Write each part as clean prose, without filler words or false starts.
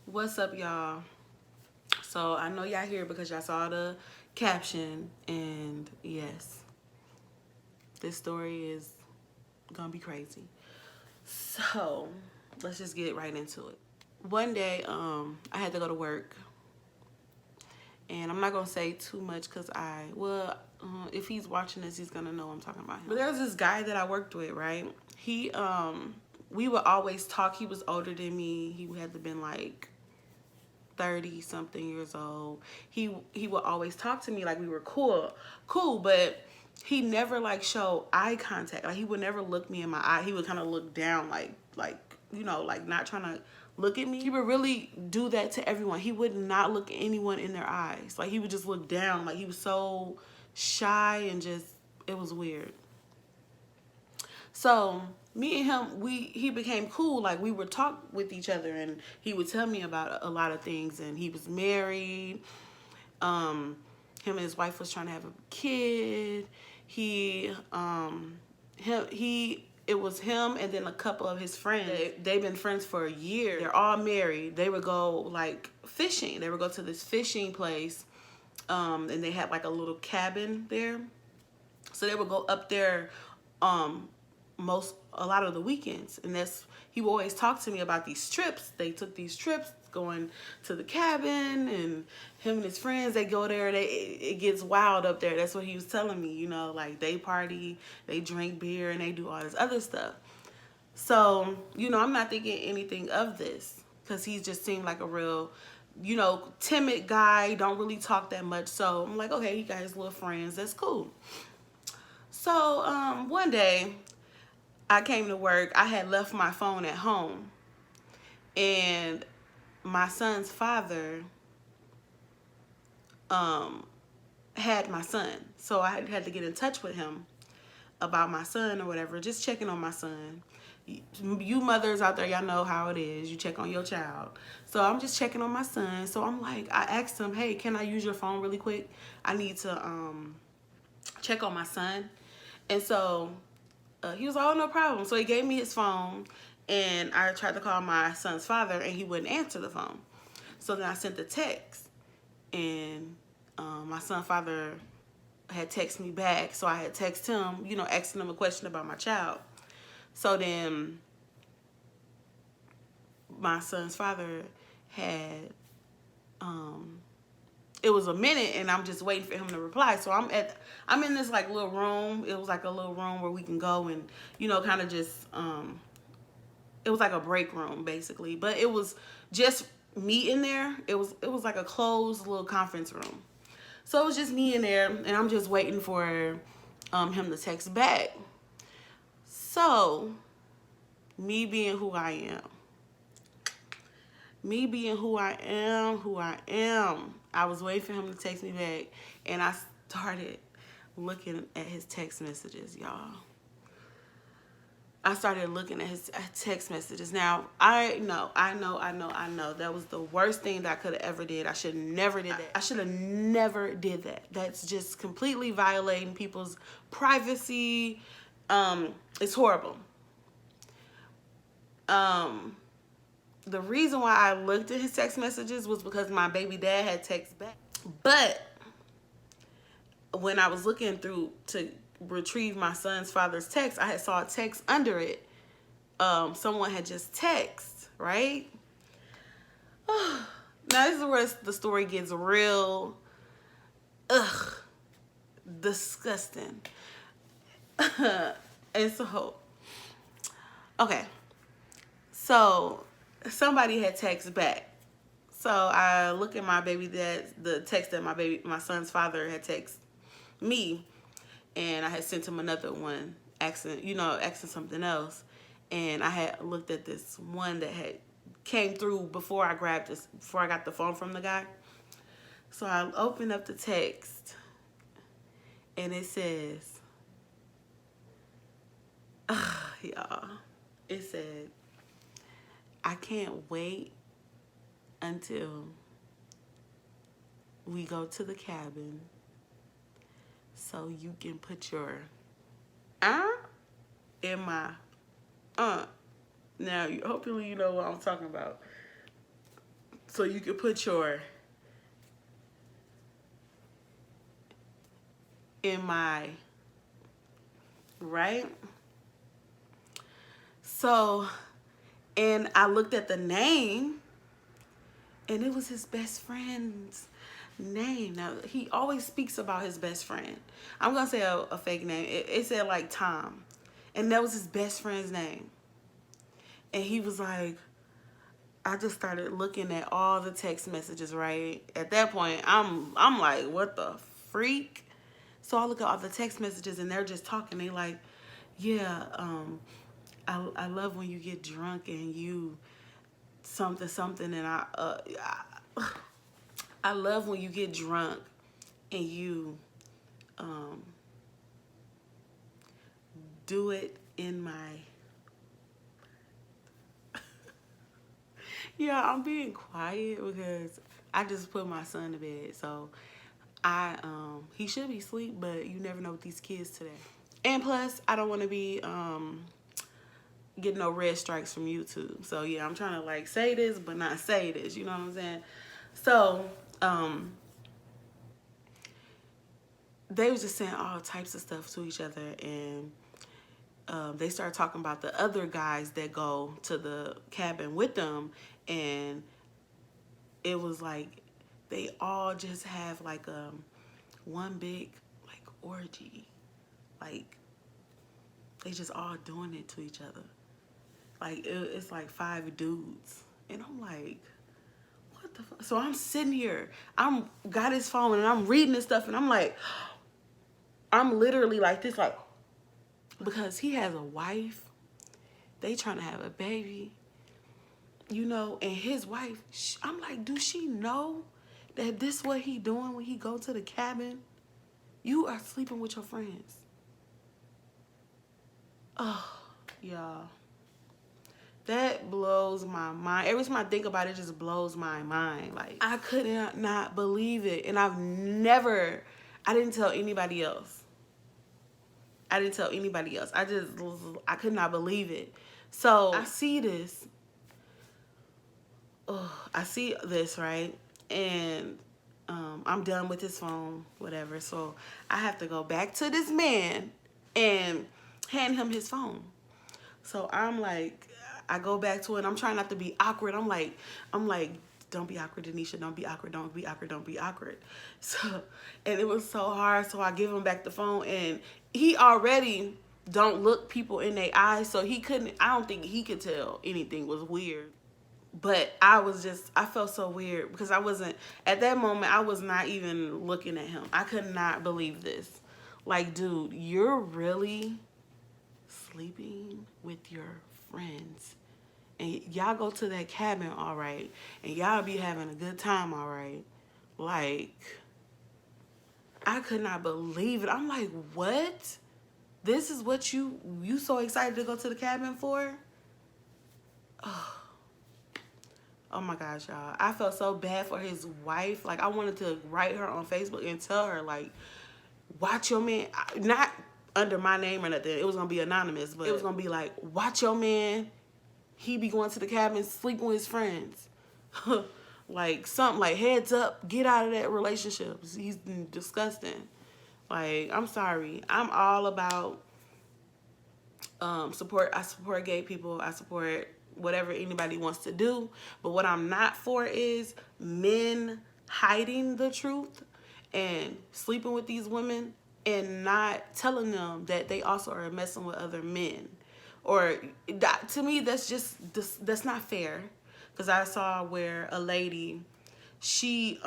What's up, y'all? So I know y'all here because y'all saw the caption, and yes, this story is gonna be crazy. So let's just get right into it. One day, I had to go to work, and I'm not gonna say too much because if he's watching this, he's gonna know I'm talking about him. But there was this guy that I worked with, right? We would always talk. He was older than me. He had to been like 30 something years old. He would always talk to me like we were cool, but he never like showed eye contact. Like he would never look me in my eye. He would kind of look down like like not trying to look at me. He would really do that to everyone. He would not look anyone in their eyes. Like he would just look down. Like he was so shy and just, it was weird. So me and him, he became cool. Like we would talk with each other, and he would tell me about a lot of things. And he was married. Him and his wife was trying to have a kid. It was him and then a couple of his friends. They've been friends for a year. They're all married. They would go like fishing. They would go to this fishing place, and they had like a little cabin there. So they would go up there a lot of the weekends, and he would always talk to me about these trips. They took these trips going to the cabin, and him and his friends, they go there. It gets wild up there. That's what he was telling me, like they party, they drink beer, and they do all this other stuff. So I'm not thinking anything of this because he just seemed like a real timid guy, don't really talk that much. So I'm like, okay, he got his little friends, that's cool. So one day I came to work. I had left my phone at home, and my son's father had my son. So I had to get in touch with him about my son or whatever, just checking on my son. You mothers out there, y'all know how it is. You check on your child. So I'm just checking on my son. So I'm like, I asked him, hey, can I use your phone really quick? I need to check on my son. And so he was like, oh, no problem. So he gave me his phone, and I tried to call my son's father, and he wouldn't answer the phone. So then I sent the text, and my son's father had texted me back. So I had texted him, asking him a question about my child. So then my son's father had, it was a minute, and I'm just waiting for him to reply. So I'm in this like little room. It was like a little room where we can go and, kind of just, it was like a break room basically, but it was just me in there. It was like a closed little conference room. So it was just me in there, and I'm just waiting for him to text back. So me being who I am, I was waiting for him to text me back, and I started looking at his text messages, y'all. I started looking at his text messages. Now, I know. That was the worst thing that I could have ever did. I should have never did that. I should have never did that. That's just completely violating people's privacy. It's horrible. The reason why I looked at his text messages was because my baby dad had text back. But when I was looking through to retrieve my son's father's text, I had saw a text under it. Someone had just texted, right? Now this is where the story gets real, disgusting. And so, okay. So somebody had text back. So I look at my baby dad, the text that my son's father had texted me, and I had sent him another one asking something else. And I had looked at this one that had came through before I got the phone from the guy. So I opened up the text, and it says, y'all, it said, I can't wait until we go to the cabin so you can put your in my. Now, hopefully you know what I'm talking about. So you can put your in my, right? So, and I looked at the name, and it was his best friend's name. Now, he always speaks about his best friend. I'm going to say a fake name. It said like Tom. And that was his best friend's name. And he was like, I just started looking at all the text messages, right? At that point, I'm like, what the freak? So I look at all the text messages, and they're just talking. They like, yeah, I love when you get drunk and you something, and I love when you get drunk and you do it in my. Yeah, I'm being quiet because I just put my son to bed. So he should be asleep, but you never know with these kids today. And plus, I don't want to be getting no red strikes from YouTube. So yeah, I'm trying to like say this but not say this, you know what I'm saying? So they was just saying all types of stuff to each other, and they started talking about the other guys that go to the cabin with them, and it was like they all just have like one big like orgy, like they just all doing it to each other. Like it's like 5 dudes, and I'm like, what the fuck? So I'm sitting here, I'm got his phone, and I'm reading this stuff, and I'm like, I'm literally like this, like, because he has a wife, they trying to have a baby, you know, and his wife, I'm like, do she know that this what he doing when he go to the cabin? You are sleeping with your friends. Oh, y'all. That blows my mind. Every time I think about it, it just blows my mind. Like, I could not believe it. And I didn't tell anybody else. I could not believe it. So I see this. I see this, right? And I'm done with his phone, whatever. So I have to go back to this man and hand him his phone. So I'm like, I go back to it. I'm trying not to be awkward. I'm like, don't be awkward, Denisha. Don't be awkward. Don't be awkward. Don't be awkward. So, and it was so hard. So I give him back the phone, and he already don't look people in their eyes. So I don't think he could tell anything was weird. But I felt so weird because at that moment, I was not even looking at him. I could not believe this. Like, dude, you're really sleeping with your friends. And y'all go to that cabin, all right. And y'all be having a good time, all right. Like, I could not believe it. I'm like, what? This is what you so excited to go to the cabin for? Oh my gosh, y'all. I felt so bad for his wife. Like, I wanted to write her on Facebook and tell her, like, watch your man. Not under my name or nothing. It was going to be anonymous, but it was going to be like, watch your man. He be going to the cabin, sleeping with his friends. Like, something like, heads up, get out of that relationship. He's disgusting. Like, I'm sorry. I'm all about support. I support gay people. I support whatever anybody wants to do. But what I'm not for is men hiding the truth and sleeping with these women and not telling them that they also are messing with other men. Or that, to me, that's not fair. Because I saw where a lady, she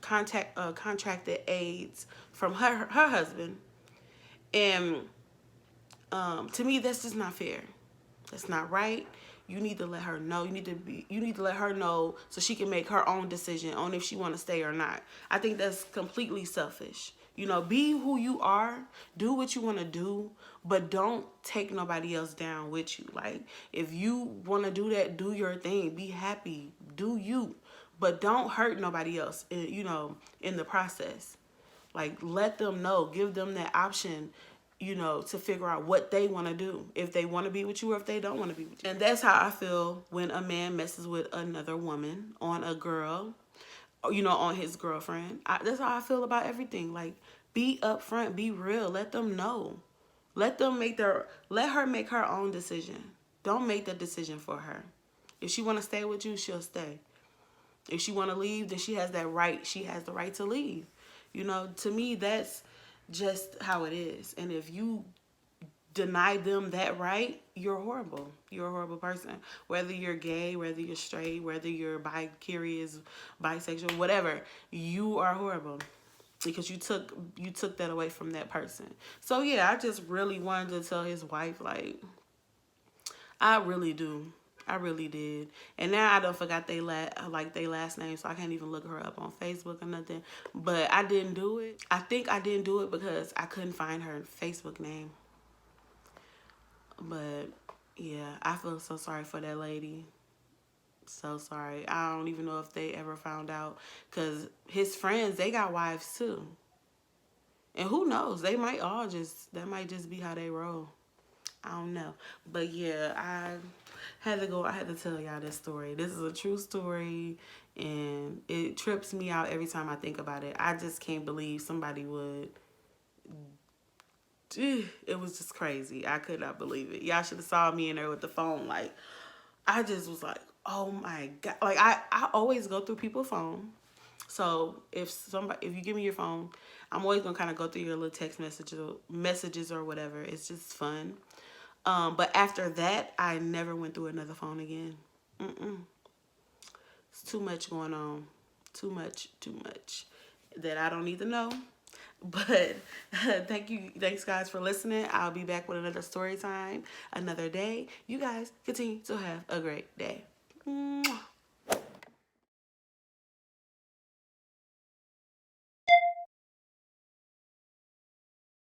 contracted AIDS from her husband, and to me, that's just not fair. That's not right. You need to let her know. You need to let her know so she can make her own decision on if she want to stay or not. I think that's completely selfish. You know, be who you are, do what you want to do, but don't take nobody else down with you. Like, if you want to do that, do your thing. Be happy. Do you. But don't hurt nobody else, you know, in the process. Like, let them know. Give them that option. you know, to figure out what they want to do, if they want to be with you or if they don't want to be with you. And that's how I feel when a man messes with another woman on a girl, you know, on his girlfriend. That's how I feel about everything. Like, be upfront, be real, let them know. Let her make her own decision. Don't make the decision for her. If she want to stay with you, she'll stay. If she want to leave, then she has that right. She has the right to leave. You know, to me, that's just how it is. And if you deny them that right, you're horrible. You're a horrible person. Whether you're gay, whether you're straight, whether you're bi-curious, bisexual, whatever, you are horrible because you took that away from that person. So yeah, I just really wanted to tell his wife, like, I really do. I really did. And now I don't forgot they last name, so I can't even look her up on Facebook or nothing. But I didn't do it. I think I didn't do it because I couldn't find her Facebook name. But yeah, I feel so sorry for that lady. So sorry. I don't even know if they ever found out, because his friends, they got wives too. And who knows? That might just be how they roll. I don't know. But yeah, I had to tell y'all this story. This is a true story, and it trips me out every time I think about it. I just can't believe somebody would. It was just crazy. I could not believe it. Y'all should have saw me in there with the phone. Like, I just was like, oh my God. Like, I always go through people's phone. So if you give me your phone, I'm always gonna kind of go through your little text messages or whatever. It's just fun. But after that, I never went through another phone again. It's too much going on. Too much that I don't need to know. But thanks guys for listening. I'll be back with another story time another day. You guys continue to have a great day. Mwah.